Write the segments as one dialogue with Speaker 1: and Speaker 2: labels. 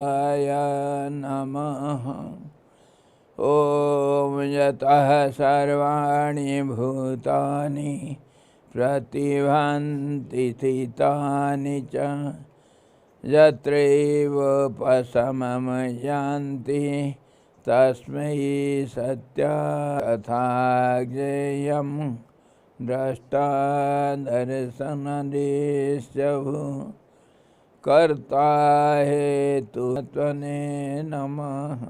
Speaker 1: आय नमः। ॐ यतः सर्वाणि भूतानि प्रतिभान्ति स्थितानि च यत्रैवोपशमं यान्ति तस्मै सत्याथा ज्ञेयं द्रष्टा दर्शनदृश्यः कर्ता हेतुत्वने नमः।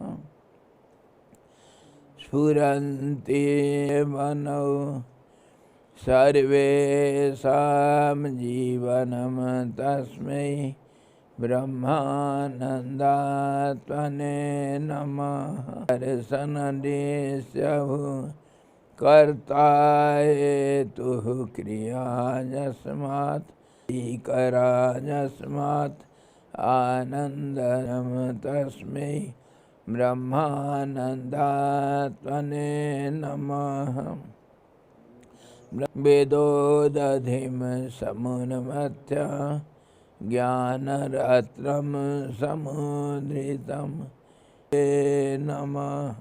Speaker 1: स्फुरन्ति मनौ सर्वेषां जीवनं तस्मै ब्रह्मानन्दात्मने नमः। दर्शनदृश्यः कर्ता हेतुः क्रिया यस्मात् यस्मात् आनन्दं तस्मै ब्रह्मानन्दात्मने नमः। वेदोदधिं समुन्मथ्य ज्ञानरत्नं समुद्रितं ते नमः।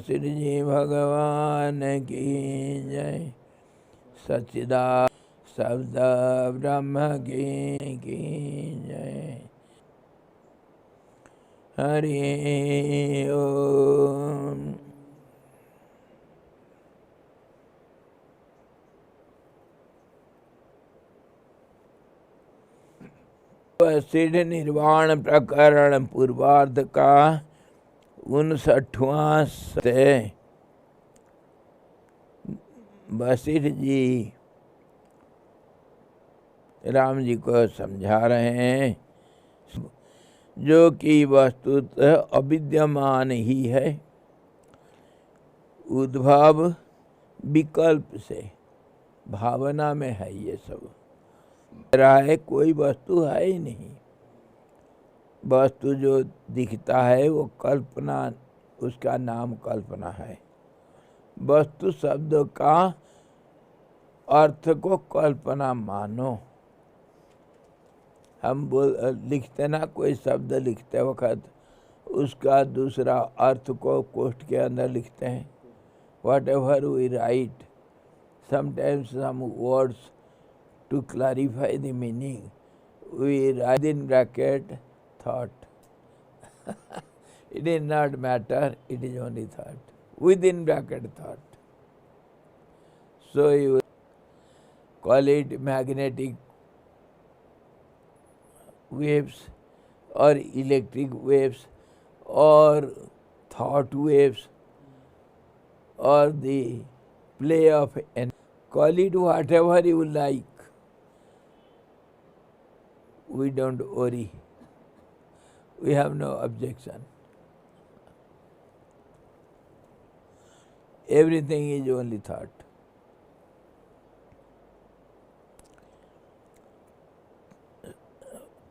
Speaker 1: श्री जी भगवान की जय। सच्चिदा शब्द ब्रह्म की जय। हरि ओम। सिद्ध निर्वाण प्रकरण पूर्वार्ध का 59वां से वशिष्ठ जी राम जी को समझा रहे हैं जो कि वस्तुतः अविद्यमान ही है, उद्भव विकल्प से भावना में है। ये सब रहा है, कोई वस्तु है ही नहीं। वस्तु जो दिखता है वो कल्पना, उसका नाम कल्पना है। वस्तु शब्द का अर्थ को कल्पना मानो। हम लिखते ना, कोई शब्द लिखते वक्त उसका दूसरा अर्थ को कोष्ठ के अंदर लिखते हैं। Whatever we write, sometimes some words to clarify the meaning, we write in bracket thought. It is not matter, it is only thought. Within bracket thought. So you call it magnetic waves or electric waves or thought waves or the play of energy. Call it whatever you like. We don't worry. We have no objection. Everything is only thought.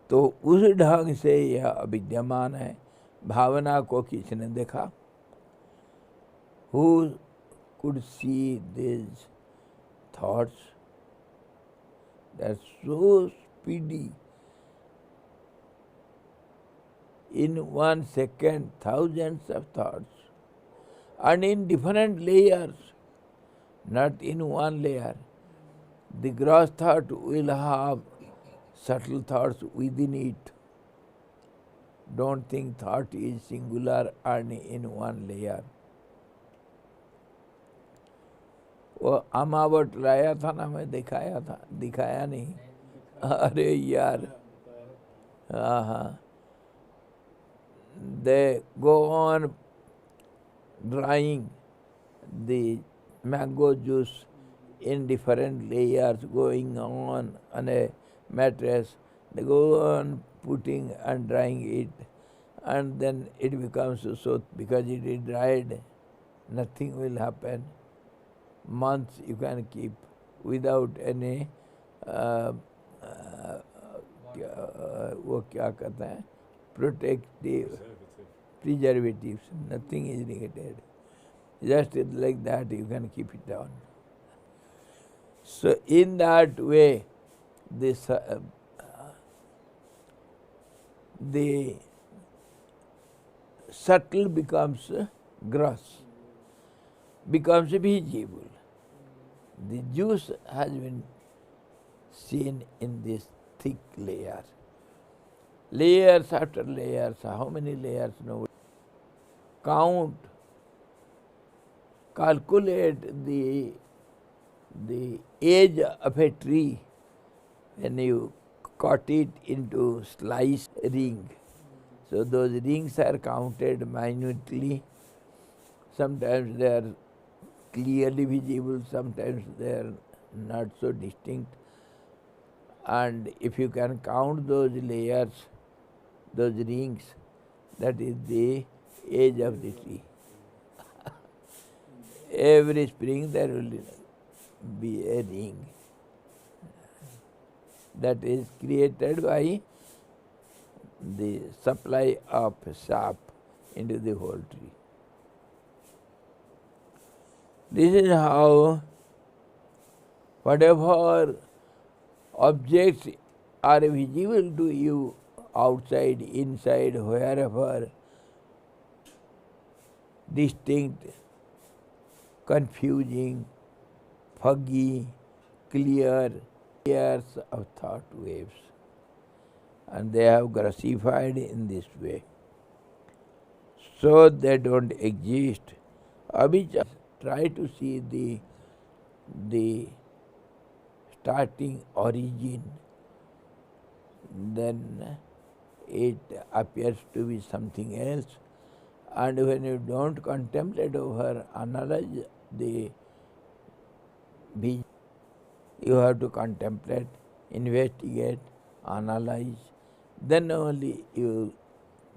Speaker 1: तो उस ढंग से यह अविद्यमान है। भावना को किसने देखा? Who could see these thoughts? That's so speedy. In 1 second, thousands of thoughts, and in different layers, not in one layer. The gross thought will have subtle thoughts within it. Don't think thought is singular and in one layer. वो अमावट लाया था ना, मैं दिखाया था, दिखाया नहीं? अरे यार, हाँ। They go on drying the mango juice in different layers, going on a mattress. They go on putting and drying it, and then it becomes so, because it is dried, nothing will happen. Months you can keep without any वो क्या कहते हैं, protective preservatives. Nothing is negated. Just like that you can keep it down. So in that way, this the subtle becomes gross, becomes visible. The juice has been seen in this thick layer. Layers after layers, how many layers? No. Count, calculate the age of a tree when you cut it into slice ring. So those rings are counted minutely. Sometimes they are clearly visible, sometimes they are not so distinct. And if you can count those layers, those rings, that is the age of the tree. Every spring there will be a ring that is created by the supply of sap into the whole tree. This is how whatever objects are visible to you outside, inside, wherever, distinct, confusing, foggy, clear, layers of thought waves. And they have grossified in this way. So they don't exist. Abhijna, try to see the starting origin, then it appears to be something else. And when you don't contemplate over, analyze the being, you have to contemplate, investigate, analyze, then only you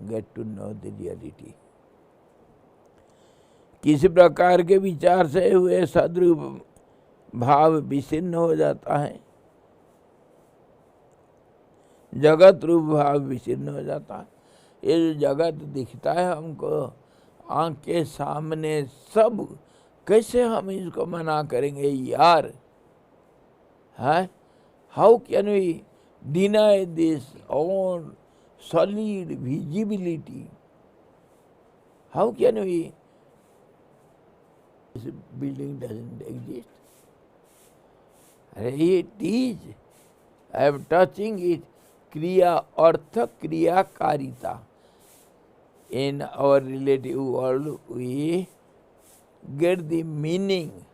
Speaker 1: get to know the reality. किसी प्रकार के विचार से हुए सद्रूप भाव विच्छिन्न हो जाता है, जगत रूप भाव विच्छिन्न हो जाता है। ये जो जगत दिखता है हमको आँख के सामने सब, कैसे हम इसको मना करेंगे यार? है, how can we deny this own solid visibility? How can we? This building doesn't exist. It is. I am touching it. Kriya, Artha, Kriya, Karita. In our relative world, we get the meaning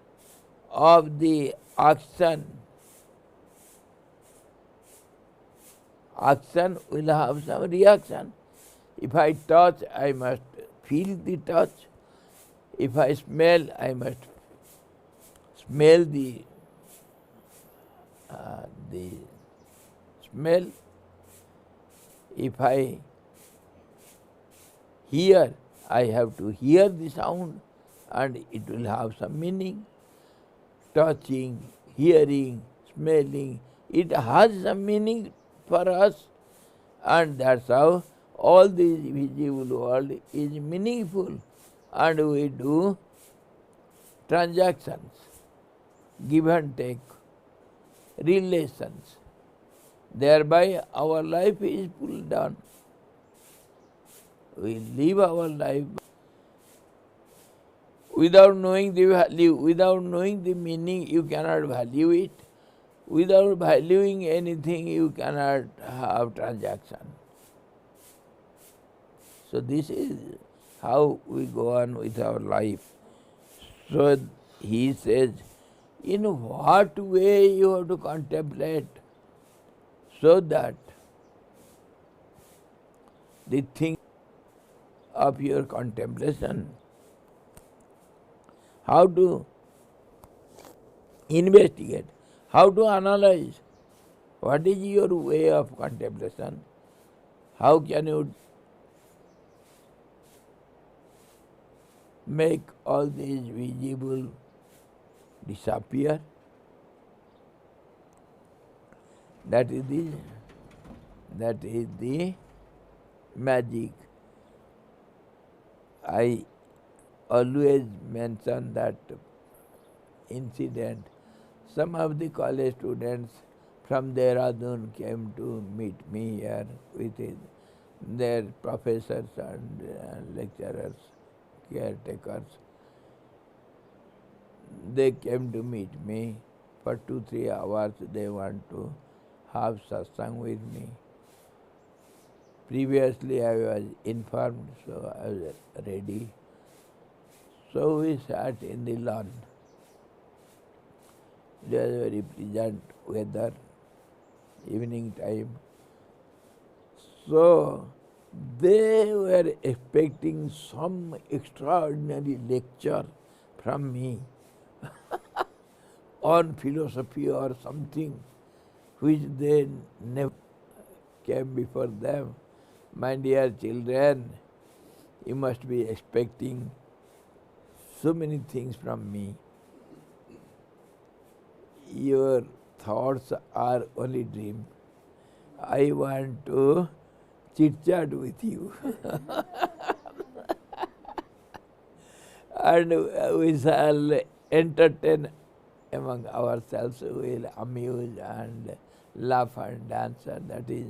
Speaker 1: of the action. Action will have some reaction. If I touch, I must feel the touch. If I smell, I must smell the smell. If I hear, I have to hear the sound and it will have some meaning. Touching, hearing, smelling, it has some meaning for us, and that's how all this visible world is meaningful, and we do transactions, give and take, relations. Thereby our life is pulled down. We live our life without knowing the value, without knowing the meaning, you cannot value it. Without valuing anything, you cannot have transaction. So this is how we go on with our life. So he says, in what way you have to contemplate so that the thing of your contemplation, how to investigate, how to analyze, what is your way of contemplation, how can you make all these visible disappear. That is the magic. I always mention that incident. Some of the college students from Dehradun came to meet me here with their professors and lecturers, caretakers, they came to meet me for 2-3 hours. They want to have satsang with me. Previously I was informed, so I was ready. So we sat in the lawn. It was very pleasant weather, evening time. So they were expecting some extraordinary lecture from me on philosophy or something which they never came before them. My dear children, you must be expecting so many things from me. Your thoughts are only dream. I want to chit-chat with you. And we shall entertain among ourselves, we will amuse and laugh and dance, and that is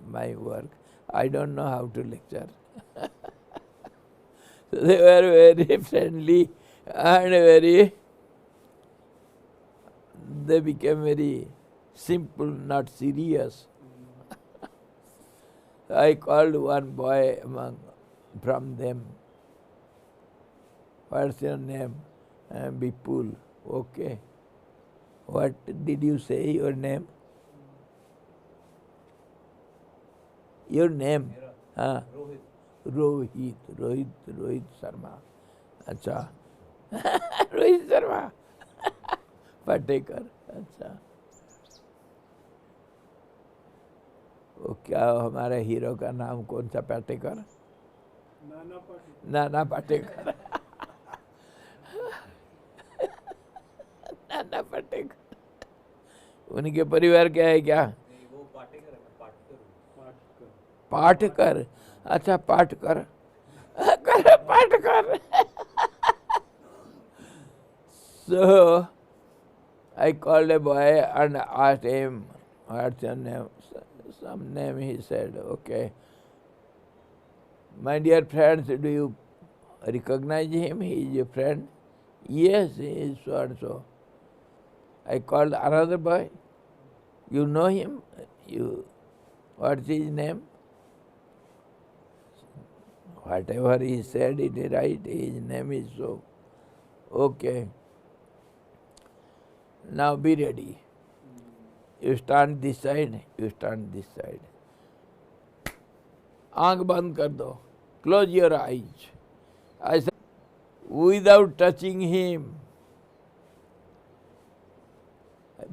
Speaker 1: my work. I don't know how to lecture. So they were very friendly and they became very simple, not serious. I called one boy from them. What's your name? Bipul. Okay. What did you say your name? Your name? Rohit Sharma. अच्छा. रोहित शर्मा. पाटेकर. अच्छा. वो क्या हमारे hero का नाम कौन सा पाटेकर? नाना पाटेकर. नाना पाटेकर. उनके परिवार क्या है क्या? पाटकर. अच्छा, Patkar. Patkar. So I called a boy and asked him, what's your name? Some name. He said, okay. My dear friends, do you recognize him? He is your friend? Yes, he is so and so. I called another boy. You know him? What's his name? Whatever he said, it is right. His name is so. Okay. Now be ready. You stand this side, you stand this side. आँख बंद कर दो. Close your eyes. I said, without touching him,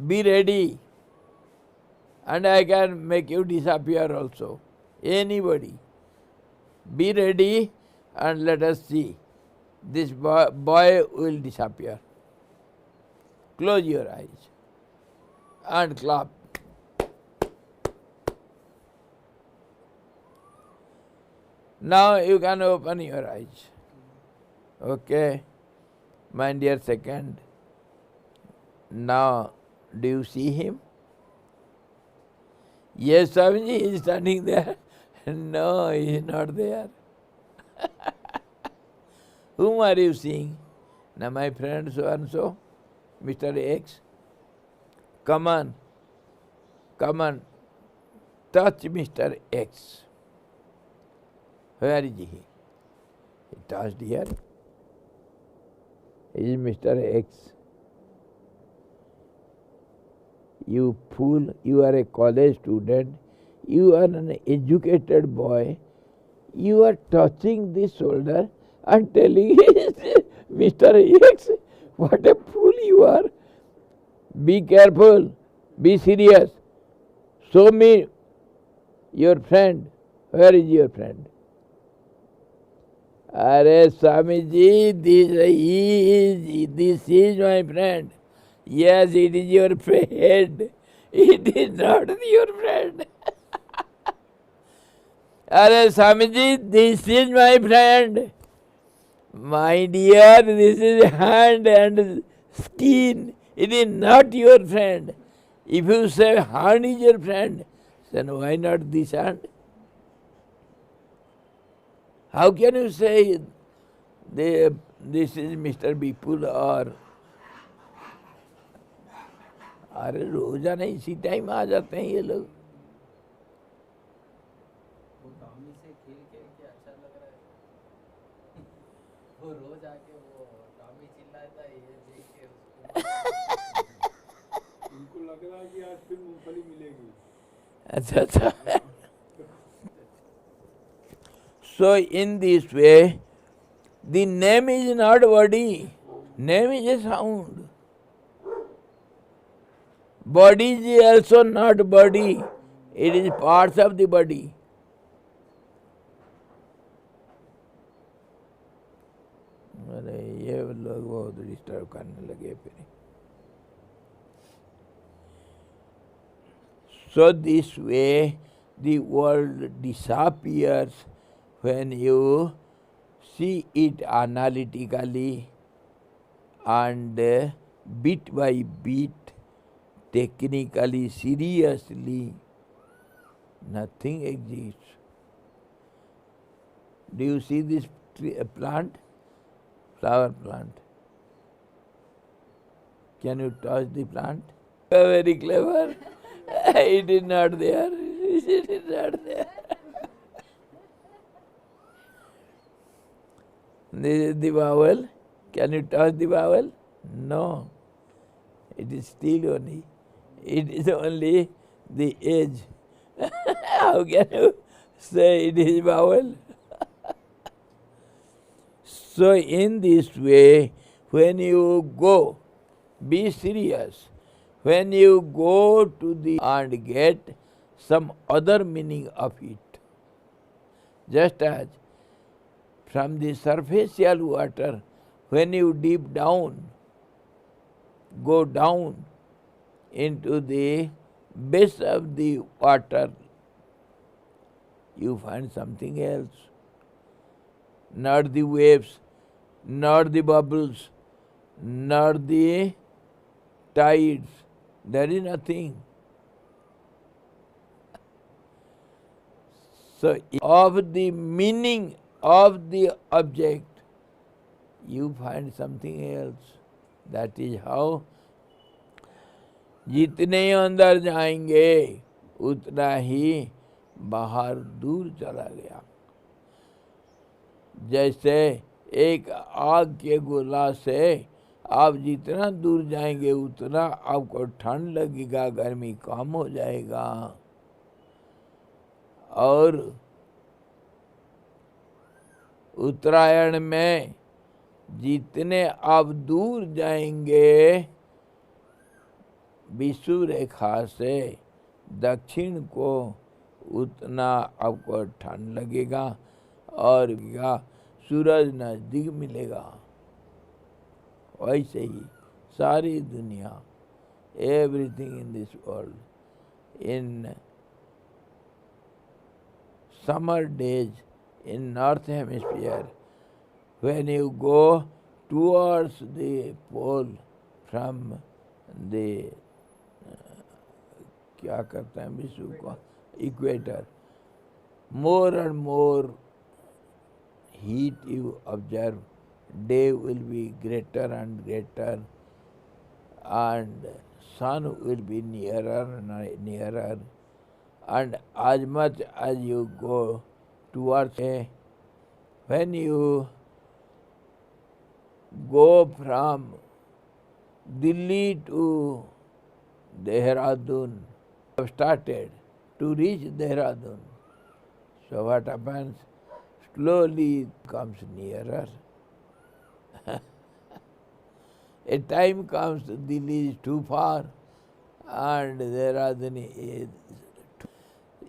Speaker 1: be ready. And I can make you disappear also. Anybody. Be ready and let us see. This boy will disappear. Close your eyes and clap. Now you can open your eyes. Okay, my dear second. Now, do you see him? Yes, Swamiji, he is standing there. No, he is not there. Whom are you seeing? Now, my friend so and so, Mr. X. Come on, touch Mr. X. Where is he? He touched here. He is Mr. X. You fool, you are a college student, you are an educated boy, you are touching this shoulder and telling Mr. X, what a fool you are. Be careful, be serious. Show me your friend. Where is your friend? Arey Swamiji, this is my friend. Yes, it is your friend. It is not your friend. Arey Swamiji, this is my friend. My dear, this is hand and skin. It is not your friend. If you say hand is your friend, then why not this hand? How can you say this is Mr. Bipul or अरे रोजाना इसी time आ जाते हैं ये लोग.
Speaker 2: वो Tommy से खेल खेल के अच्छा लग रहा है. वो रोज आके वो टॉमी चिल्लाता है ये देख के उसको
Speaker 3: उनको लग रहा है कि आज फिर मूंगफली मिलेगी.
Speaker 1: अच्छा अच्छा. So in this way, the name is not body, name is a sound. Body is also not body, it is parts of the body. अरे ये लोग बहुत डिस्टर्ब करने लगे फिर. So this way the world disappears when you see it analytically and bit by bit, technically, seriously, nothing exists. Do you see this plant? Flower plant. Can you touch the plant? You are very clever. It is not there. It is not there. This is the vowel. Can you touch the vowel? No. It is still only. It is only the edge. How can you say it is vowel? So in this way, when you go, be serious. When you go to the and get some other meaning of it, just as from the superficial water, when you deep down, go down into the base of the water, you find something else. Not the waves, not the bubbles, not the tides. There is nothing. So, of the meaning of the object, you find something else. That is how जितने अंदर जाएंगे उतना ही बाहर दूर चला गया. जैसे एक आग के गोला से आप जितना दूर जाएंगे उतना आपको ठंड लगेगा, गर्मी कम हो जाएगा. और उत्तरायण में जितने आप दूर जाएंगे विषुव रेखा से दक्षिण को उतना आपको ठंड लगेगा और सूरज नजदीक मिलेगा. वैसे ही सारी दुनिया, everything in this world, in summer days in north hemisphere, when you go towards the pole from the क्या कहते हैं विश्व को, equator, more and more heat you observe, day will be greater and greater and sun will be nearer and nearer. And as much as you go towards when you go from Delhi to Dehradun, have started to reach Dehradun. So what happens? Slowly comes nearer. A time comes Delhi is too far and Dehradun is.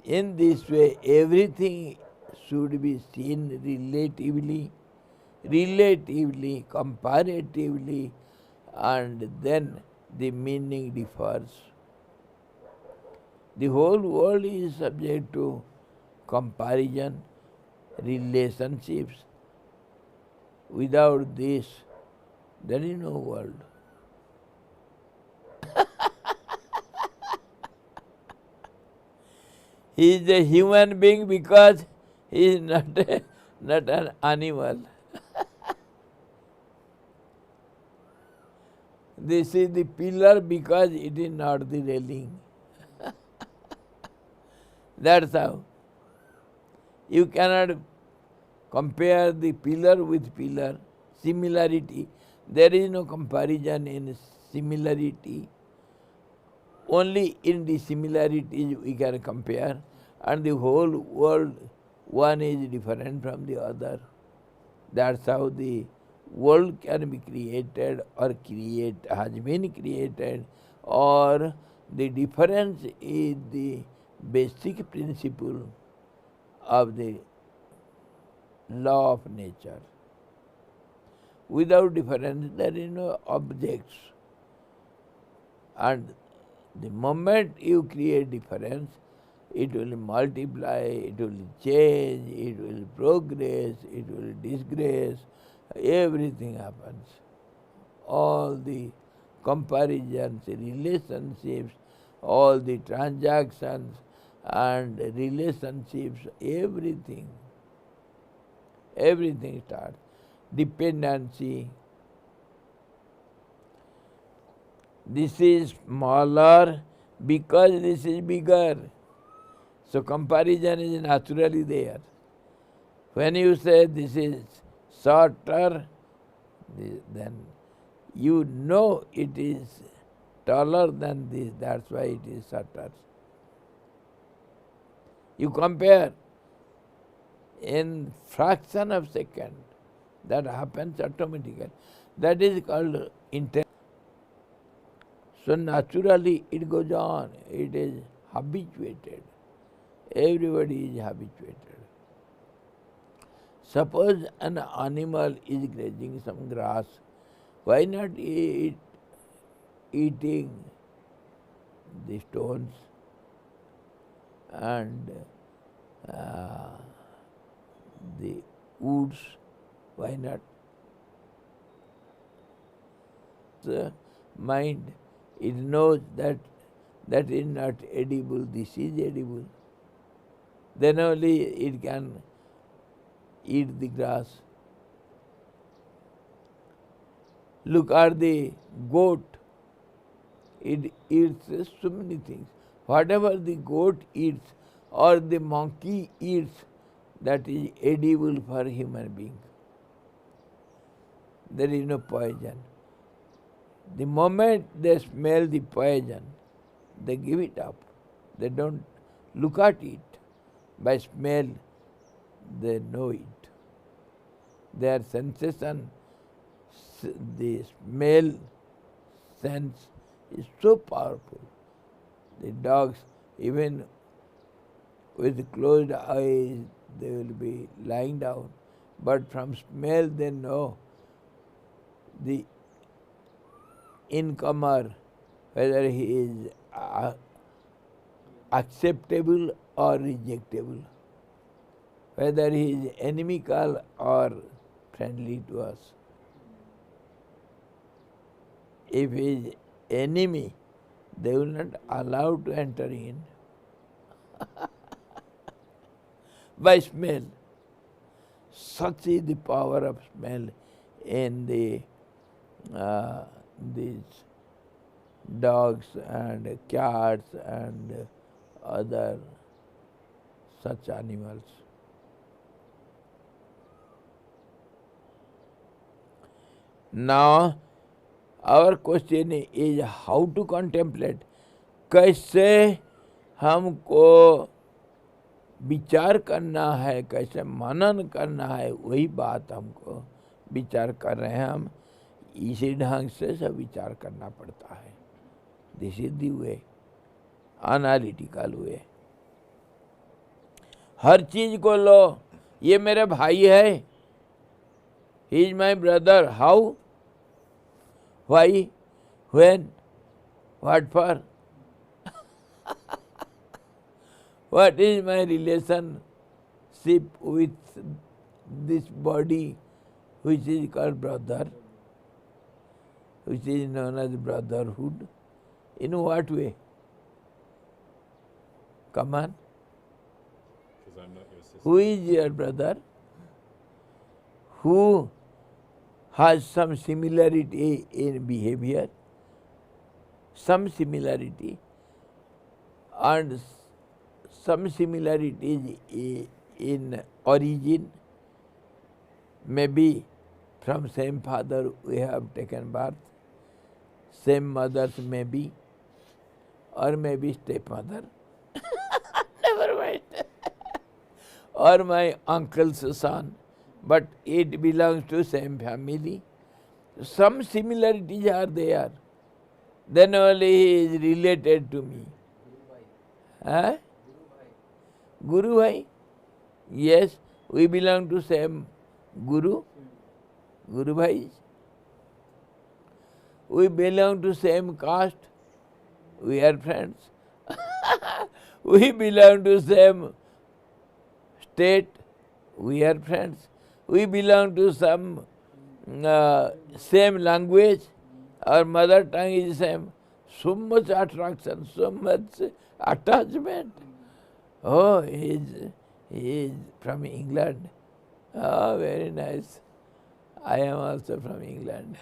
Speaker 1: In this way, everything should be seen relatively, comparatively, and then the meaning differs. The whole world is subject to comparison, relationships. Without this, there is no world. He is a human being because he is not not an animal. This is the pillar because it is not the railing. That's how. You cannot compare the pillar with pillar. Similarity. There is no comparison in similarity. Only in the similarities we can compare, and the whole world, one is different from the other. That's how the world can be created or has been created, or the difference is the basic principle of the law of nature. Without difference there is no objects. And the moment you create difference, it will multiply, it will change, it will progress, it will disgrace, everything happens. All the comparisons, relationships, all the transactions and relationships, everything starts. Dependency. This is smaller because this is bigger. So comparison is naturally there. When you say this is shorter, then you know it is taller than this, that's why it is shorter. You compare in fraction of second, that happens automatically. That is called intent. So naturally it goes on, it is habituated. Everybody is habituated. Suppose an animal is grazing some grass, why not eating the stones and the woods? Why not? The mind, it knows that that is not edible, this is edible. Then only it can eat the grass. Look at the goat. It eats so many things. Whatever the goat eats or the monkey eats, that is edible for human being. There is no poison. The moment they smell the poison, they give it up. They don't look at it. By smell, they know it. Their sensation, the smell sense is so powerful. The dogs, even with closed eyes, they will be lying down. But from smell they know the incomer, whether he is acceptable or rejectable, whether he is inimical or friendly to us. If he is enemy, they will not allow to enter in. By smell. Such is the power of smell in these dogs and cats and other such animals. Now, our question is how to contemplate. कैसे हमको विचार करना है, कैसे मनन करना है, वही बात हमको विचार कर रहे हैं हम. इसी ढंग से सब विचार करना पड़ता है. This is the way, analytical way. हर चीज को लो, ये मेरे भाई है, he is my brother. How, why, when, what for? What is my relationship with this body which is called brother, which is known as brotherhood? In what way? Come on.
Speaker 4: Because I'm not your sister.
Speaker 1: Who is your brother? who has some similarity in behavior, some similarity, and some similarities in origin, maybe from same father we have taken birth, same mothers maybe, or maybe stepmother, never mind, or my uncle's son, but it belongs to same family. Some similarities are there. Then only he is related to me. Huh? Guru Bhai? Yes, we belong to same Guru. Guru Bhai. We belong to same caste. We are friends. We belong to same state. We are friends. We belong to some same language. Our mother tongue is same. So much attraction, so much attachment. Oh, he is from England. Oh, very nice. I am also from England.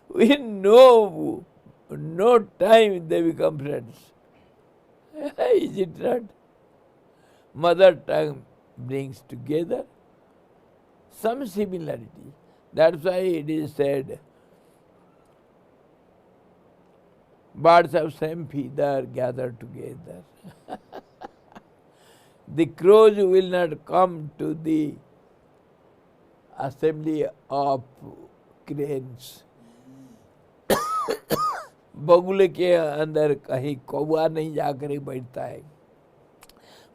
Speaker 1: We know no time they become friends. Is it not? Mother tongue brings together some similarity. That's why it is said, birds of same feather gather together. The crows will not come to the assembly of cranes. बगुले के अंदर कहीं कौवा नहीं जाकर के बैठता है,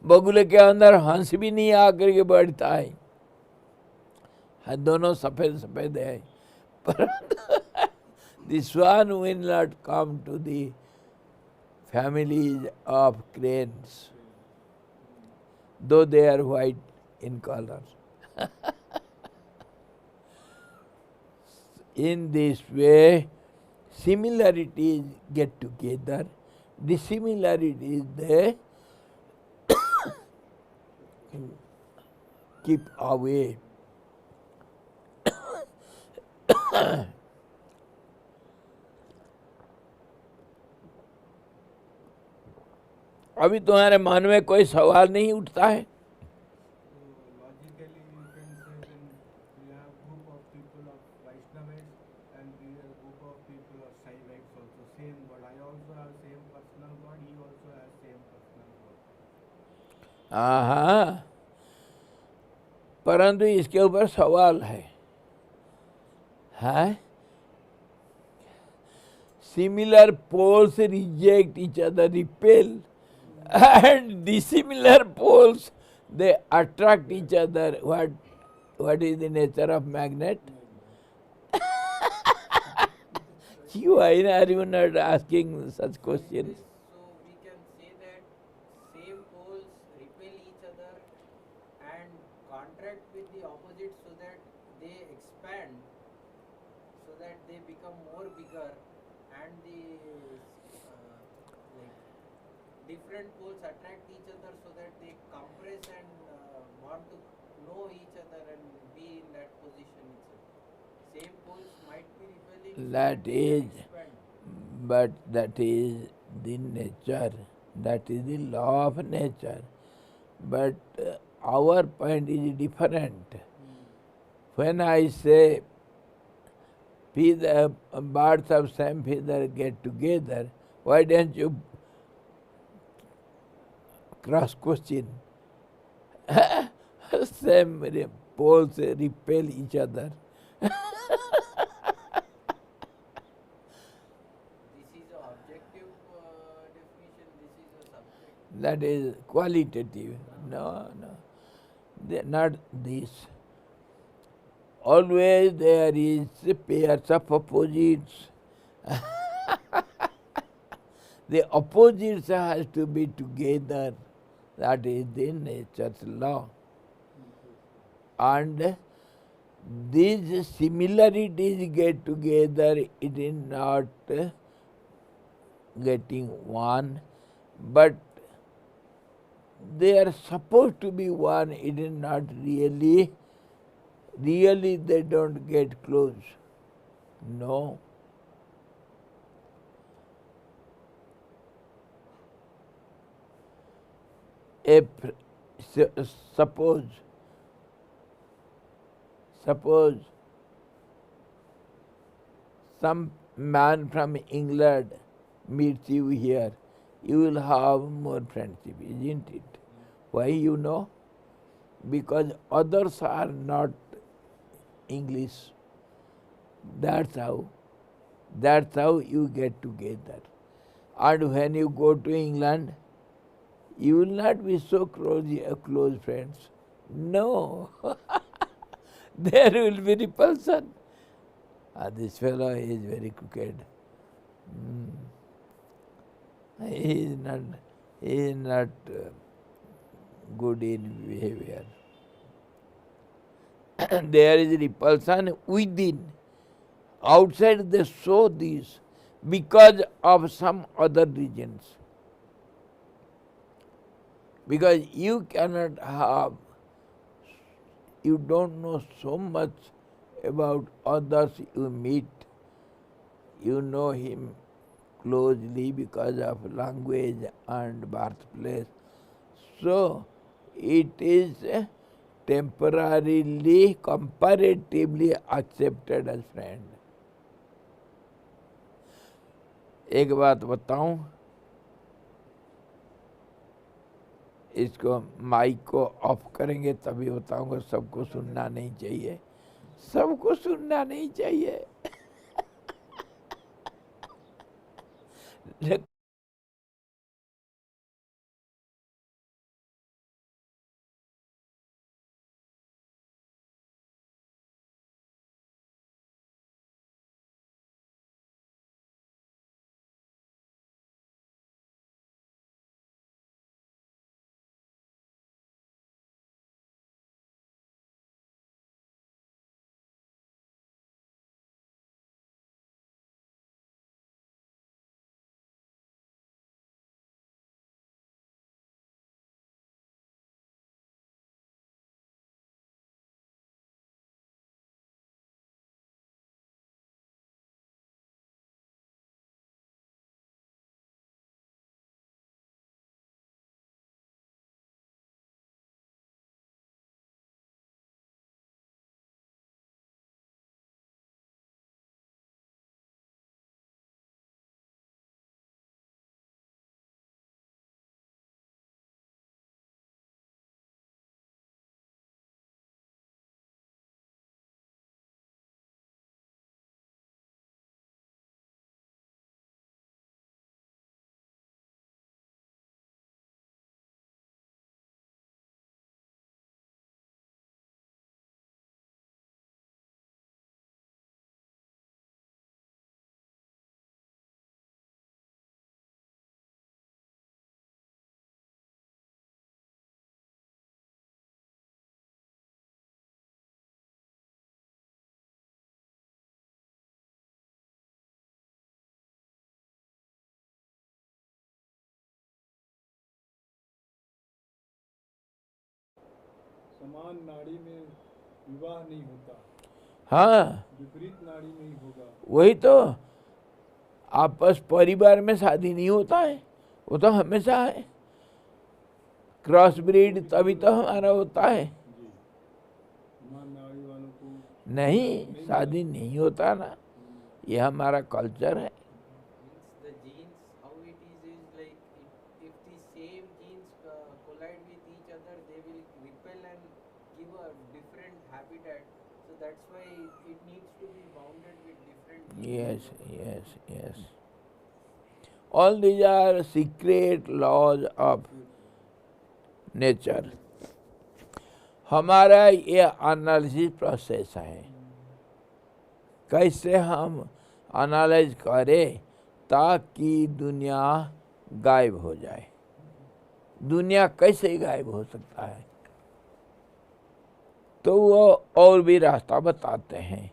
Speaker 1: बगुले के अंदर हंस भी नहीं आकर के बैठता है, दोनों सफेद सफेद है, पर the swan will not come to the families of cranes, though they are white in color. In this way, similarities get together, dissimilarities they keep away. अभी तुम्हारे मन में कोई सवाल नहीं उठता है?
Speaker 3: Logically, you can say then we have group of people of Vaishnavas and we have group of people of Shaivites also same God. I also have same personal God. He also has same personal God.
Speaker 1: हाँ, परंतु इसके ऊपर सवाल है, similar poles reject each other, repel, and dissimilar poles they attract each other. What is the nature of magnet? Why are you not asking such questions?
Speaker 2: So we can say that same poles repel each other and contract with the opposite so that they expand, so that they become more bigger, and the like different poles attract each other so that they compress and want to know each other and be in that position itself. Same poles might be repelling.
Speaker 1: That is,
Speaker 2: expand.
Speaker 1: but that is the nature, that is the law of nature. But our point is different. When I say birds of same feather get together, why don't you cross question? Same poles repel each other.
Speaker 2: This is an objective definition, this is a subjective.
Speaker 1: That is qualitative. No. Not this. Always there is pairs of opposites. The opposites has to be together. That is the nature's law. And these similarities get together, it is not getting one, but they are supposed to be one, it is not really. Really they don't get close. No. If suppose some man from England meets you here, you will have more friendship, isn't it? Why you know? Because others are not English. That's how you get together. And when you go to England, you will not be so close friends. No. There will be repulsion. This fellow is very crooked. He is not good in behavior. There is repulsion within. Outside they show this because of some other reasons. Because you cannot have, you don't know so much about others you meet. You know him closely because of language and birthplace. So it is temporarily, comparatively accepted as friend. एक बात बताऊं, इसको mic को of करेंगे तभी बताऊंगा, सबको सुनना नहीं चाहिए, सबको सुनना नहीं चाहिए।
Speaker 3: समान नाड़ी में विवाह नहीं होता,
Speaker 1: हाँ,
Speaker 3: विपरीत नाड़ी में ही होगा।
Speaker 1: वही तो, आपस परिवार में शादी नहीं होता है, वो तो हमेशा है। क्रॉस ब्रीड तभी तो हमारा होता है,
Speaker 3: समान नाड़ी वालों को
Speaker 1: नहीं शादी नहीं होता ना, ये हमारा कल्चर है।
Speaker 2: The genes, how it is like if the same genes collide with each other, they will repel and give a different habitat. So that's why it needs to be bounded with different genes.
Speaker 1: Yes. All these are secret laws of nature. हमारा ये analysis process है, कैसे हम analyse करें ताकि दुनिया गायब हो जाए। दुनिया कैसे गायब हो सकता है, तो वो और भी रास्ता बताते हैं।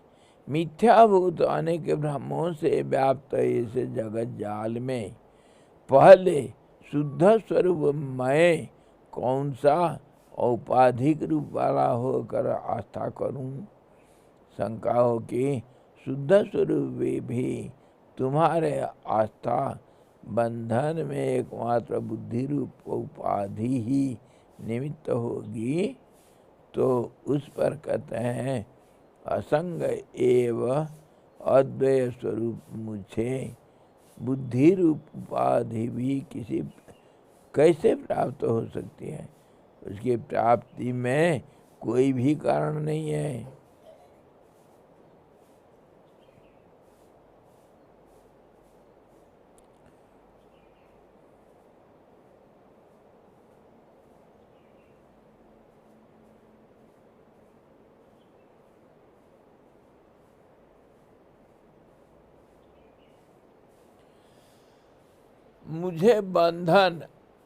Speaker 1: मिथ्याभूत अनेक भ्रमों से व्याप्त इस जगत जाल में पहले शुद्ध स्वरूप मैं कौन सा औपाधिक रूप वाला होकर आस्था करूं? शंका हो कि शुद्ध स्वरूप भी तुम्हारे आस्था बंधन में एकमात्र बुद्धि रूप उपाधि ही निमित्त होगी, तो उस पर कहते हैं असंग एव अद्वय स्वरूप मुझे बुद्धि रूप उपाधि भी किसी कैसे प्राप्त हो सकती है? उसकी प्राप्ति में कोई भी कारण नहीं है। मुझे बंधन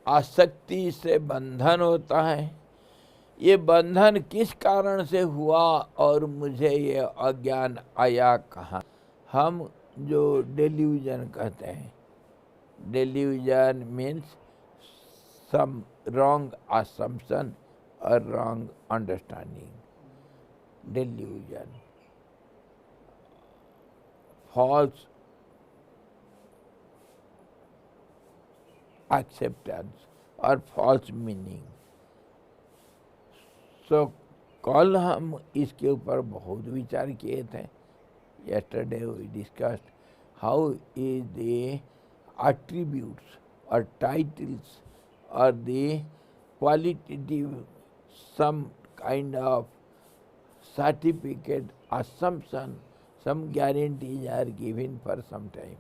Speaker 1: आसक्ति से बंधन होता है। ये बंधन किस कारण से हुआ और मुझे ये अज्ञान आया कहाँ? हम जो डेल्यूजन कहते हैं, delusion means some wrong assumption or wrong understanding. Delusion, false acceptance और false meaning. So कल हम इसके ऊपर बहुत विचार किए थे. Yesterday we discussed how is the attributes or titles or the qualitative some kind of certificate assumption, some guarantees are given for some time.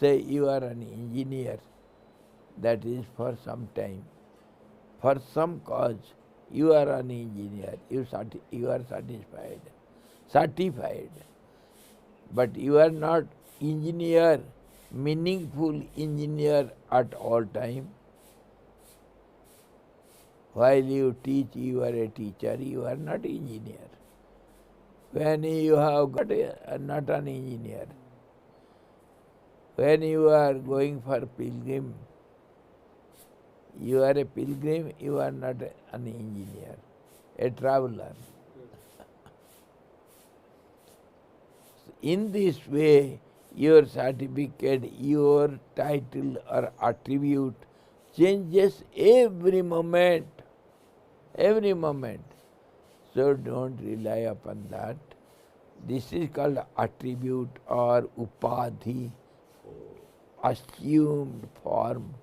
Speaker 1: Say you are an engineer, that is for some time. For some cause, you are an engineer, you are certified. But you are not engineer, meaningful engineer at all time. While you teach, you are a teacher, you are not engineer. When you have got not an engineer, when you are going for pilgrim, you are a pilgrim, you are not an engineer, a traveler. In this way, your certificate, your title or attribute changes every moment. Every moment. So don't rely upon that. This is called attribute or upadhi, assumed form.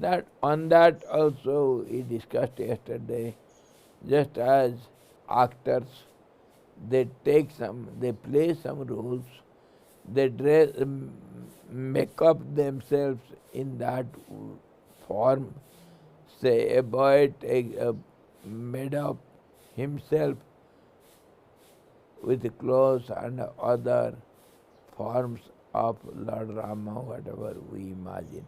Speaker 1: That on that also we discussed yesterday. Just as actors, they play some roles, they make up themselves in that form. Say a boy made up himself with clothes and other forms of Lord Rama, whatever we imagine.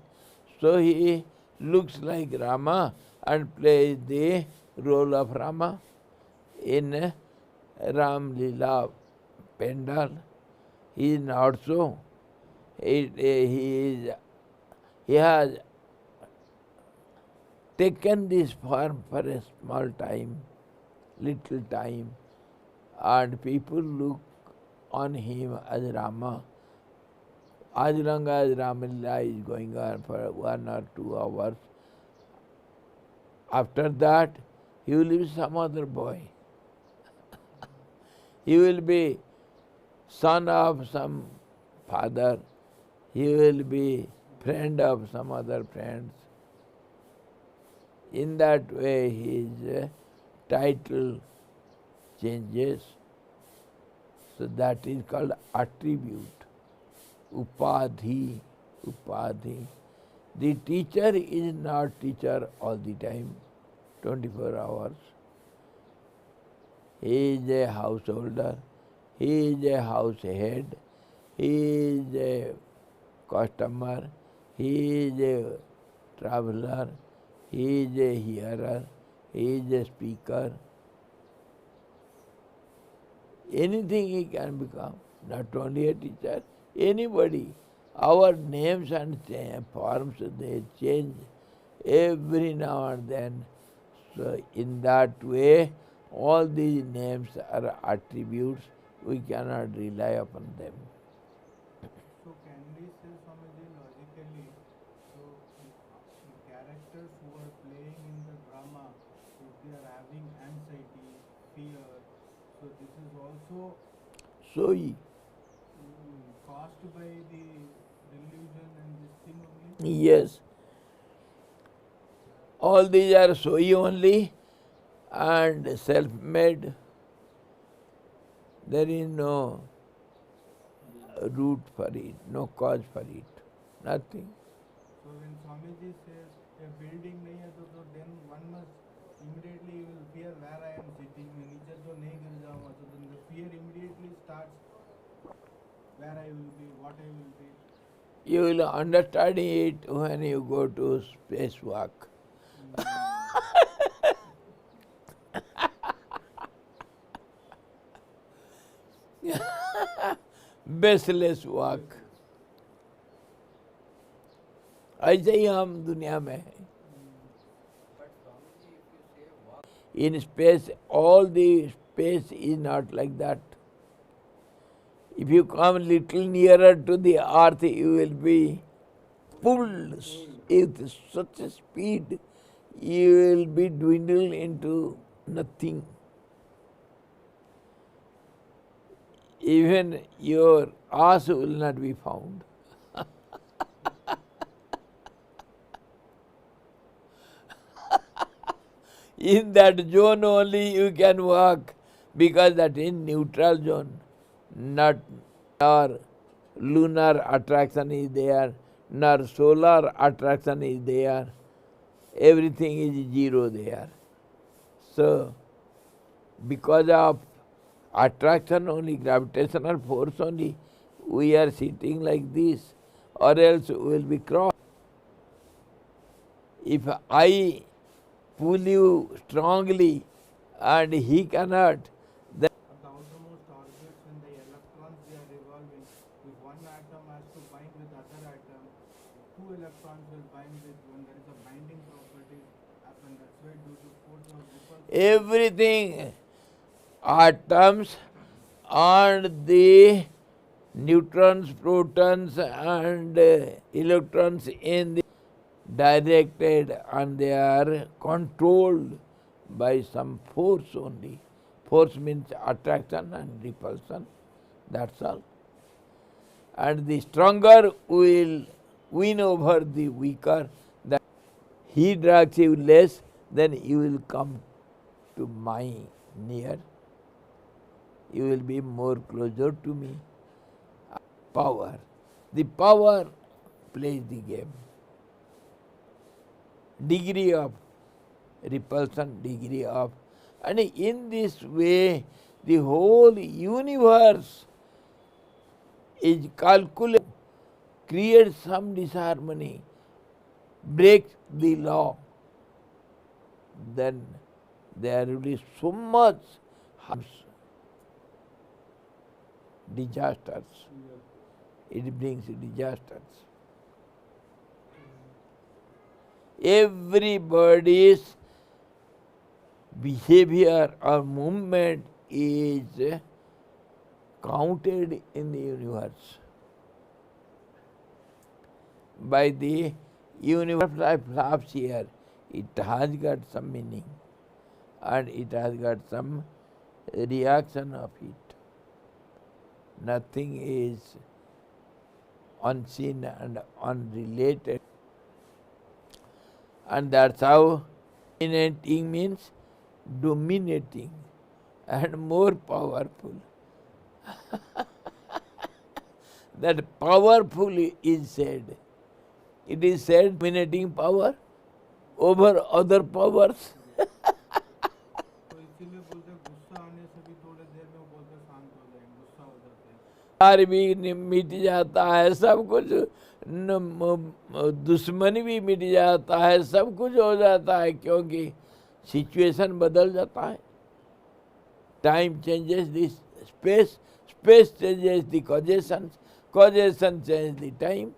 Speaker 1: So he looks like Rama and plays the role of Rama in Ram Lila Pendal. He is not so. He has taken this form for a small time, little time, and people look on him as Rama. As long as Ramalila is going on for 1 or 2 hours, after that he will be some other boy. He will be son of some father, he will be friend of some other friends. In that way his title changes. So that is called attribute. Upadhi. The teacher is not teacher all the time, 24 hours. He is a householder, he is a house head, he is a customer, he is a traveler, he is a hearer, he is a speaker. Anything he can become, not only a teacher, anybody. Our names and forms, they change every now and then. So in that way, all these names are attributes. We cannot rely upon them.
Speaker 3: So can we say, Swamiji, logically, so the characters who are playing in the drama, if they are having anxiety, fear, so this is also
Speaker 1: So
Speaker 3: caused by the delusion and this thing only?
Speaker 1: yes, all these are soy only and self-made. There is no root for it, no cause for it, nothing.
Speaker 3: So when Swamiji says a building nahi hai to then one must immediately you will fear where I am sitting. मैं नीचे तो नहीं गिर जाऊंगा, so then the fear immediately starts where I will be, what I will be.
Speaker 1: You will understand it when you go to spacewalk. Baseless walk. ऐसे ही हम दुनिया में हैं।
Speaker 2: But Swamiji, if you say walk,
Speaker 1: In space, all the space is not like that. If you come little nearer to the earth, you will be pulled with such a speed, you will be dwindled into nothing. Even your ass will not be found. In that zone only you can walk, because that is neutral zone. Not nor lunar attraction is there, nor solar attraction is there. Everything is zero there. So, because of attraction only, gravitational force only, we are sitting like this, or else we will be crossed. If I pull you strongly and he cannot, then
Speaker 3: At the outermost orbits, when the electrons they are revolving, if one atom has to bind with other atom, two electrons will bind with one. There is a binding property happen. That's why due to force of repulsion.
Speaker 1: everything, atoms and the neutrons, protons and electrons in the directed, and they are controlled by some force only. Force means attraction and repulsion, that's all. And the stronger will win over the weaker. That he drags you less, then you will come to my near. You will be more closer to me. Power. The power plays the game. Degree of repulsion, degree of, and in this way the whole universe is calculated, creates some disharmony, breaks the law, then there will be so much harms, disasters. It brings disasters. Everybody's behavior or movement is counted in the universe by the universe of here. It has got some meaning and it has got some reaction of it. Nothing is unseen and unrelated. And that's how dominating means dominating and more powerful. That powerful is said. It is said dominating power over other powers.
Speaker 3: तो इसीलिए बोलते हैं गुस्सा आने से भी थोड़ी देर में वो बोलते हैं शांत हो जाएंगे, गुस्सा हो जाते हैं.
Speaker 1: प्यार भी मिट जाता है, सब कुछ दुश्मनी भी मिट जाता है, सब कुछ हो जाता है, क्योंकि सिचुएशन बदल जाता है. Time changes the space, space changes the causation, causation change the time.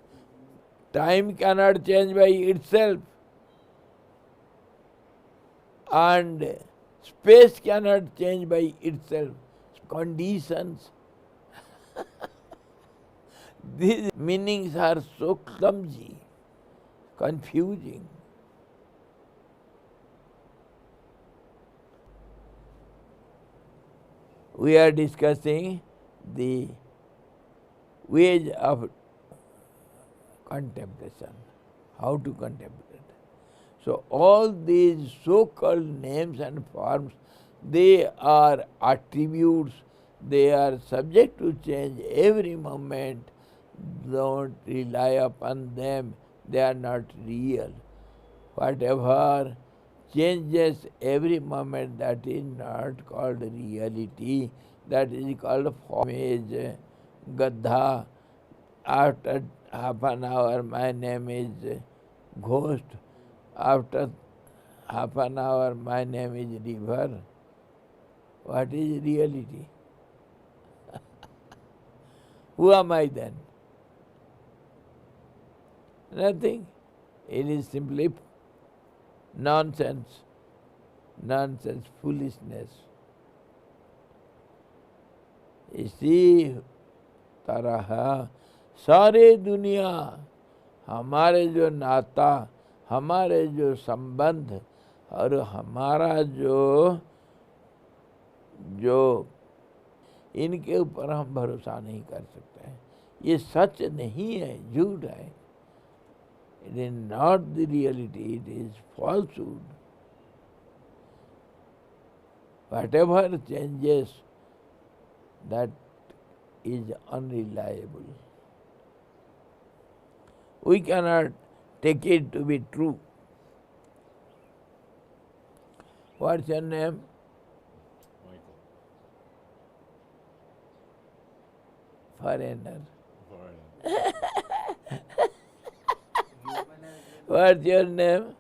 Speaker 1: Time cannot change by itself. and space cannot change by itself. Conditions. These meanings are so clumsy, confusing. We are discussing the ways of contemplation, how to contemplate. So all these so-called names and forms, they are attributes, they are subject to change every moment. Don't rely upon them, they are not real. Whatever changes every moment, that is not called reality, that is called form. Is Gadha. After half an hour, my name is Ghost. After half an hour, my name is River. What is reality? Who am I then? Nothing. It is simply nonsense, foolishness. इसी तरह सारे दुनिया, हमारे जो नाता, हमारे जो संबंध और हमारा जो इनके ऊपर हम भरोसा नहीं कर सकते हैं। ये सच नहीं है, झूठ है। It is not the reality, it is falsehood. Whatever changes, that is unreliable. We cannot take it to be true. What's your name?
Speaker 4: Michael.
Speaker 1: Foreigner.
Speaker 4: Foreigner.
Speaker 1: What's your name?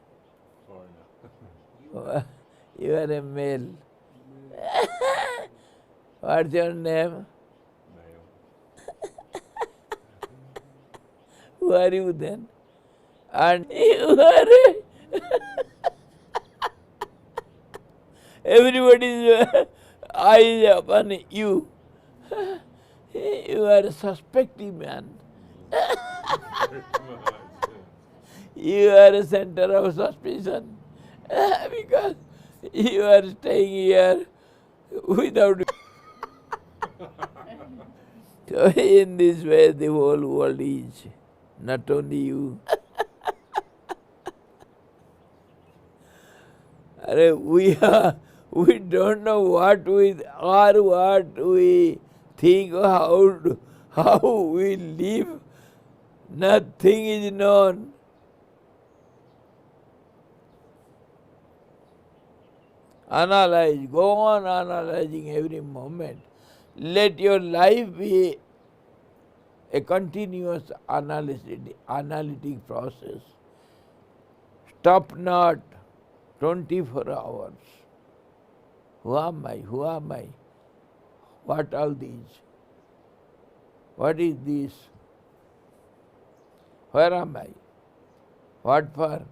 Speaker 4: Foreigner.
Speaker 1: You are a male. What's your name?
Speaker 4: Male.
Speaker 1: Who are you then? And you are everybody's eyes upon you. You are a suspecting man.
Speaker 4: Very much.
Speaker 1: You are a center of suspicion because you are staying here without. So in this way the whole world is, not only you. We don't know what we are, what we think, how we live. Nothing is known. Analyze, go on analyzing every moment. Let your life be a continuous analytic process. Stop not 24 hours. Who am I? Who am I? What all these? What is this? Where am I? What for?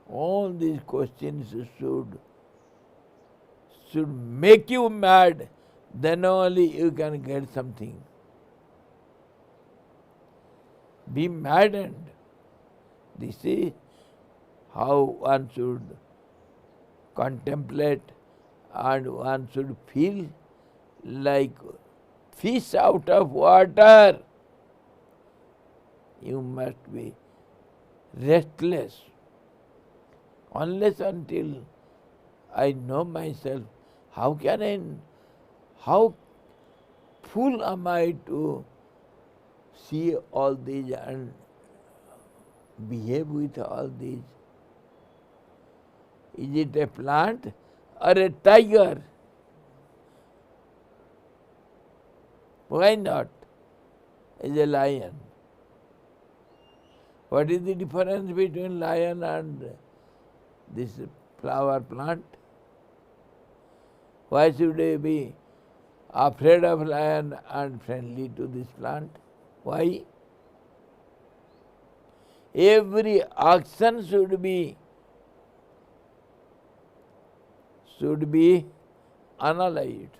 Speaker 1: All these questions should make you mad, then only you can get something. Be maddened. This is how one should contemplate, and one should feel like fish out of water. You must be restless. Unless until I know myself, how fool am I to see all these and behave with all these? Is it a plant or a tiger? Why not? Is a lion. What is the difference between lion and this flower plant? Why should I be afraid of lion and friendly to this plant? Why? Every action should be should be analyzed.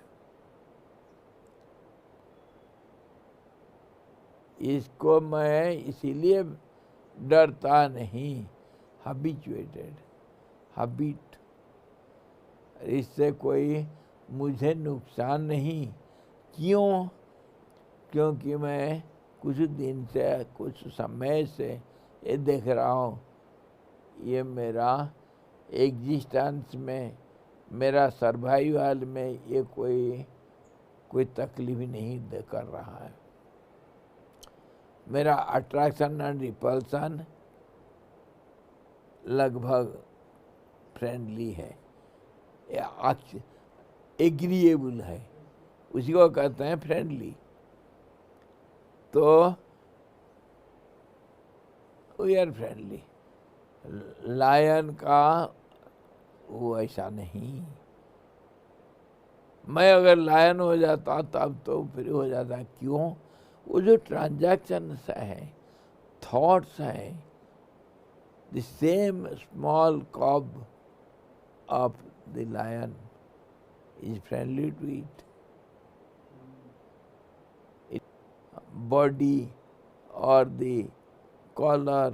Speaker 1: इसको मैं इसीलिए डरता नहीं, habituated, habit, इससे कोई मुझे नुकसान नहीं। क्यों? क्योंकि मैं कुछ दिन से, कुछ समय से ये देख रहा हूँ, ये मेरा एग्जिस्टेंस में, मेरा सर्वाइवल में ये कोई तकलीफ नहीं कर रहा है। मेरा अट्रैक्शन एंड रिपल्सन लगभग फ्रेंडली है, एग्रीएबल है, उसी को कहते हैं फ्रेंडली। तो वी आर फ्रेंडली। लायन का वो ऐसा नहीं। मैं अगर लायन हो जाता तब तो फिर हो जाता। क्यों? वो जो ट्रांजैक्शंस है, थॉट्स हैं, the same small cub of the lion is friendly to it. Body or the color,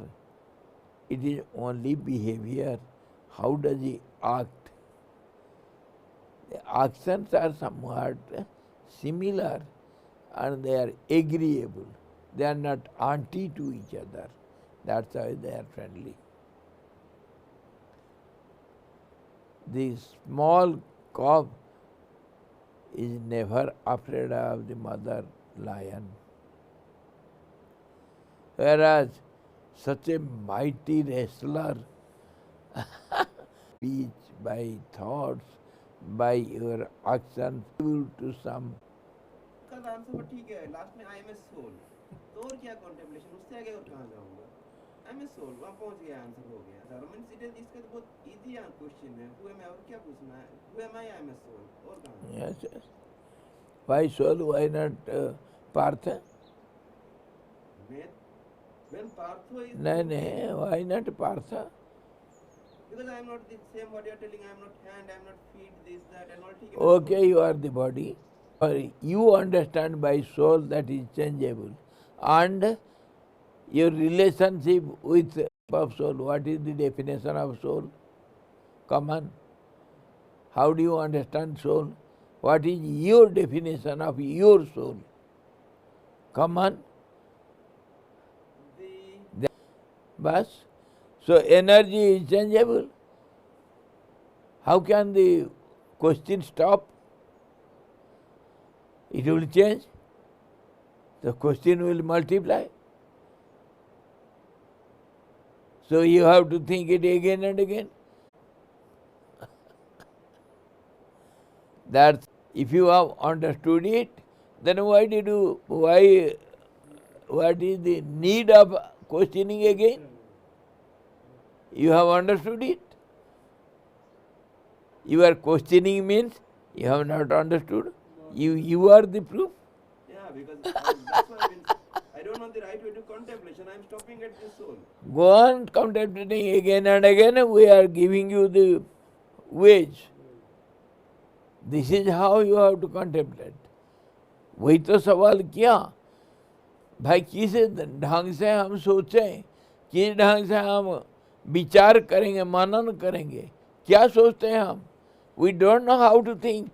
Speaker 1: it is only behavior. How does he act? The actions are somewhat similar and they are agreeable. They are not anti to each other. That's why they are friendly. The small cub is never afraid of the mother lion. Whereas such a mighty wrestler, speech, by thoughts, by your actions, to some.
Speaker 5: कल answer वो ठीक है, last में आई am a soul, तो और क्या contemplation, उससे आगे और कहाँ जाऊँगा? आई एम ए सोल, वहाँ पहुँच गया, आंसर हो गया। सर मीन्स इट इज, इसका तो बहुत इजी क्वेश्चन है, हु एम आई, और क्या पूछना है? Who am I am a soul, और कहाँ?
Speaker 1: Yes, yes. Why soul? Why not Partha?
Speaker 5: When Partha is...
Speaker 1: No, why not Partha?
Speaker 5: Because I am not the same what you are telling, I am not hand, I am not feet, this, that, and all. ठीक है,
Speaker 1: Okay, you are the body. Or you understand by soul that is changeable. And your relationship with of soul, what is the definition of soul? Come on. How do you understand soul? What is your definition of your soul? Come on. Bas. So energy is changeable. How can the question stop? It will change. The question will multiply. So you have to think it again and again. That if you have understood it, then what is the need of questioning again? You have understood it. You are questioning means you have not understood. You are the proof.
Speaker 5: Yeah, because that's why I don't know the right way to contemplation. I am stopping at this soul.
Speaker 1: Go on contemplating again and again. We are giving you the ways. This is how you have to contemplate. वही तो सवाल किया भाई, किस ढंग से हम सोचें, किस ढंग से हम विचार करेंगे, मनन करेंगे, क्या सोचते हैं हम? We don't know how to think.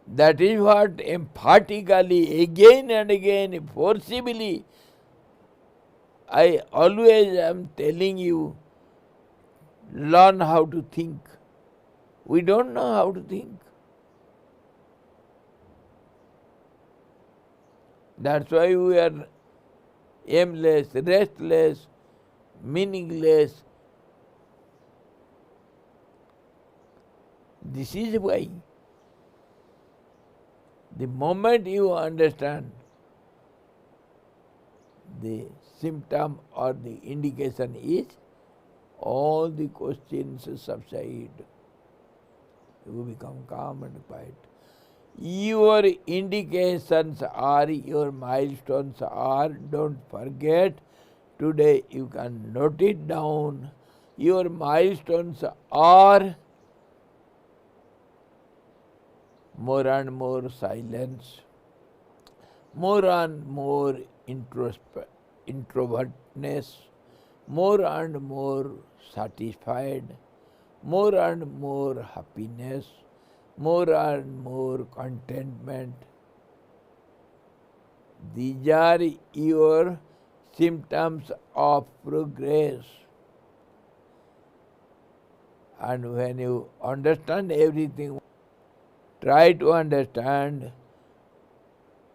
Speaker 1: That is what emphatically, again and again, forcibly, I always am telling you, learn how to think. We don't know how to think. That's why we are aimless, restless, meaningless. This is why. The moment you understand the symptom or the indication is, all the questions subside. You become calm and quiet. Your indications are, your milestones are, don't forget. Today you can note it down. your milestones are more and more silence, more and more introvertness, more and more satisfied, more and more happiness, more and more contentment. These are your symptoms of progress. And when you understand everything, try to understand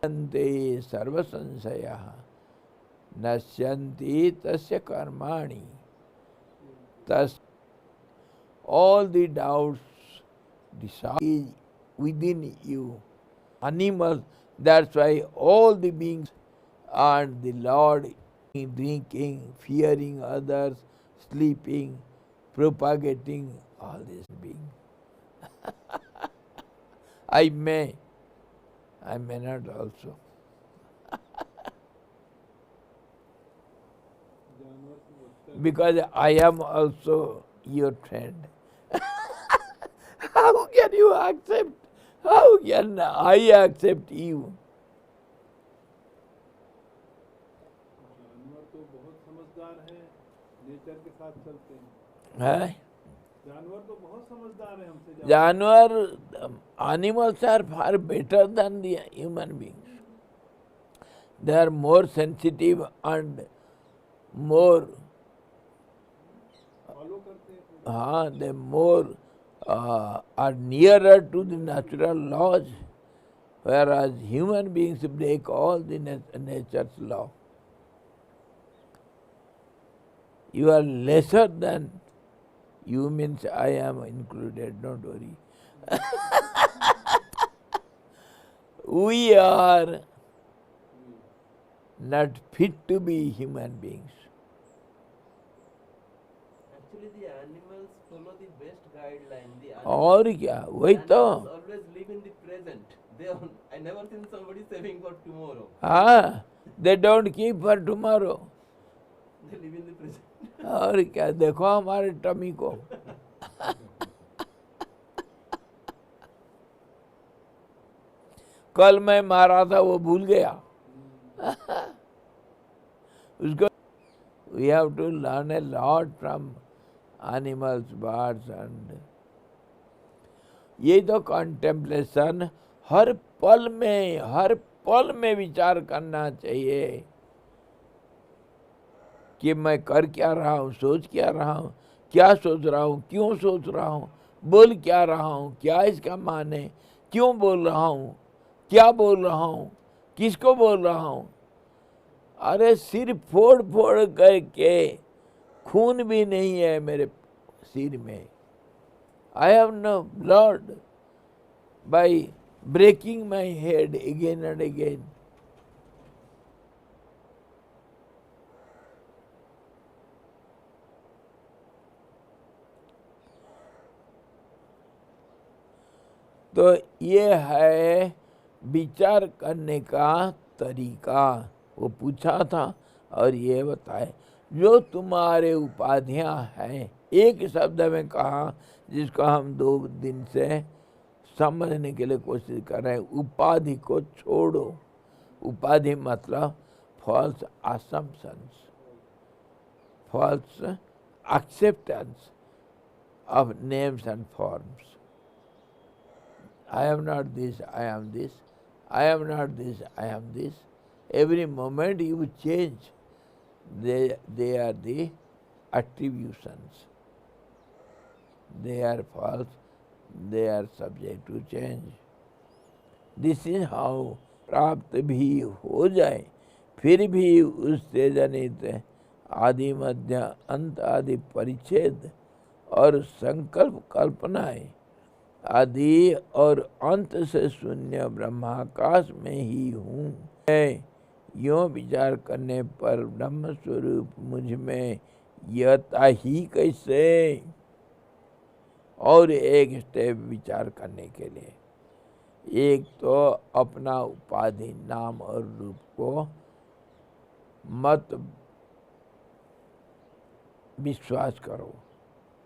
Speaker 1: Ante sarva sansaya nasyanti tasya karmani. Thus, all the doubts is within you. Animals, that's why all the beings and the Lord drinking, fearing others, sleeping, propagating, all these beings. I may not also. Because I am also your friend. How can you accept? How can I accept you?
Speaker 3: जानवर तो बहुत समझदार हैं, nature के साथ चलते हैं।
Speaker 1: है?
Speaker 3: जानवर तो बहुत समझदार हैं हमसे ज़्यादा।
Speaker 1: Janwar, animals are far better than the human beings. They are more sensitive and more,
Speaker 3: follow करते हैं।
Speaker 1: they more are nearer to the natural laws, whereas human beings break all the nature's law. You are lesser than you, means I am included, don't worry. We are not fit to be human beings.
Speaker 5: Actually, the animals follow the best guideline. The
Speaker 1: और क्या, वही तो.
Speaker 5: animals always live in the present. I never seen somebody saving for tomorrow.
Speaker 1: They don't keep for tomorrow.
Speaker 5: They live in the present.
Speaker 1: और क्या, देखो हमारे tummy को. कल मैं मारा था वो भूल गया. उसको we have to learn a lot from animals, birds and ये तो contemplation हर पल में विचार करना चाहिए कि मैं कर क्या रहा हूँ, सोच क्या रहा हूँ, क्या सोच रहा हूँ, क्यों सोच रहा हूँ, बोल क्या रहा हूँ, क्या इसका माने, क्यों बोल रहा हूँ, क्या बोल रहा हूँ, किसको बोल रहा हूँ. अरे सिर फोड़ फोड़ करके खून भी नहीं है मेरे सिर में. I have no blood by breaking my head again and again. तो ये है विचार करने का तरीका. वो पूछा था और ये बताए जो तुम्हारे उपाधियां हैं. एक शब्द में कहा जिसको हम 2 दिन से समझने के लिए कोशिश कर रहे हैं. उपाधि को छोड़ो. उपाधि मतलब false assumptions, false acceptance of names and forms. I am not this, I am this. I am not this, I am this. Every moment you change. They are the attributions. They are false. They are subject to change. This is how प्राप्त भी हो जाए फिर भी उससे जनित आदि मध्य अंत आदि परिच्छेद और संकल्प कल्पनाएं आदि और अंत से शून्य ब्रह्माकाश में ही हूँ. मैं यों विचार करने पर ब्रह्म स्वरूप मुझ में यता ही कैसे. और एक स्टेप विचार करने के लिए. एक तो अपना उपाधि नाम और रूप को मत विश्वास करो.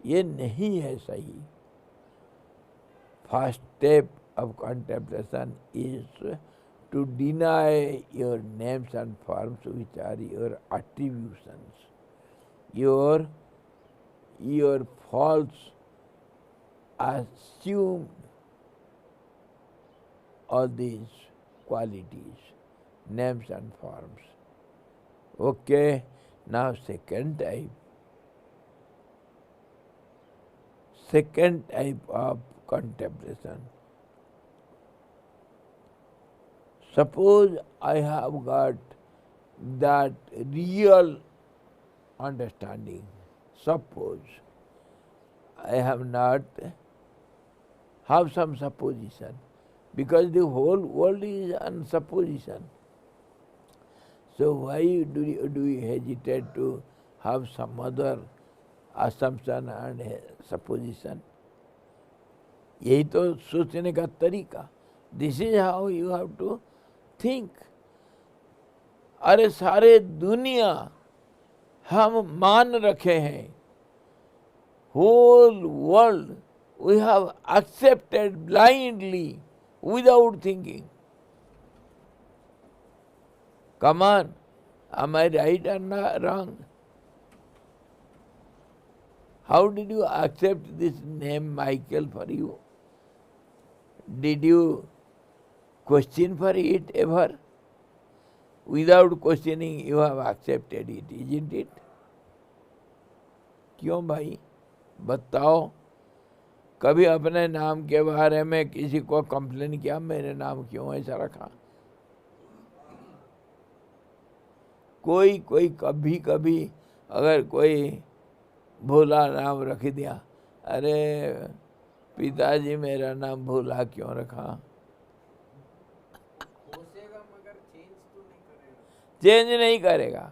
Speaker 1: ये नहीं है सही। First step of contemplation is to deny your names and forms, which are your attributions, your false assumed all these qualities, names and forms. Okay, now second type of contemplation. Suppose I have got that real understanding. Suppose I have not have some supposition, because the whole world is on supposition. So why do you hesitate to have some other assumption and supposition? यही तो सोचने का तरीका. This is how you have to think. अरे सारे दुनिया हम मान रखे हैं. Whole world we have accepted blindly without thinking. Come on, am I right or not wrong? How did you accept this name Michael for you? Did you question for it ever? Without questioning you have accepted it, isn't it? क्यों भाई बताओ, कभी अपने नाम के बारे में किसी को कंप्लेन किया, मेरे नाम क्यों ऐसा रखा? कोई कभी कभी अगर कोई भोला नाम रख दिया, अरे पिताजी मेरा नाम भोला क्यों रखा?
Speaker 2: होसेगा मगर चेंज तो नहीं करेगा.
Speaker 1: चेंज नहीं करेगा.